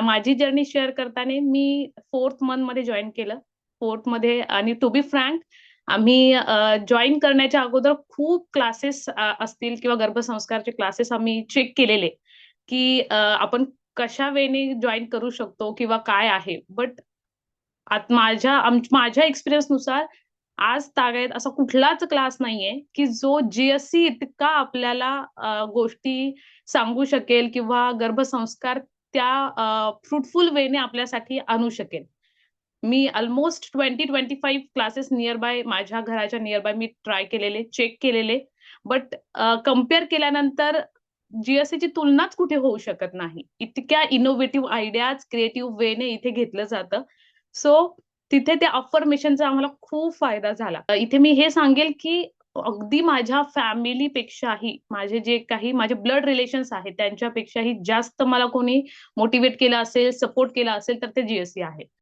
माझी journey share करताना मी 4th month मध्ये जॉईन केलं. 4th मध्ये आणि टू बी फ्रँक आम्ही जॉईन करण्याच्या अगोदर खूप क्लासेस असतील किंवा गर्भसंस्कारचे क्लासेस आम्ही चेक केलेले, की आपण कशा वेने जॉईन करू शकतो किंवा काय आहे. बट माझ्या एक्सपिरियन्सनुसार आज तागायत असा कुठलाच क्लास नाहीये, की जो जीएससी इतका आपल्याला गोष्टी सांगू शकेल किंवा गर्भसंस्कार त्या फ्रुटफुल वेने आपल्यासाठी आणू शकेल. मी ऑलमोस्ट 20-25 क्लासेस नियर बाय माझ्या घराच्या नियर बाय मी ट्राय केलेले, चेक केलेले. बट कंपेअर केल्यानंतर जीएससीची तुलनाच कुठे होऊ शकत नाही. इतक्या इनोव्हेटिव्ह आयडियाज क्रिएटिव्ह वेने इथे घेतलं जातं. सो तिथे त्या अफर्मेशनचा आम्हाला खूप फायदा झाला. इथे मी हे सांगेल, की अगदी माझ्या फॅमिलीपेक्षाही माझे जे काही माझे ब्लड रिलेशन्स आहेत त्यांच्यापेक्षाही जास्त मला कोणी मोटिव्हेट केलं असेल, सपोर्ट केला असेल तर ते जीएससी आहे.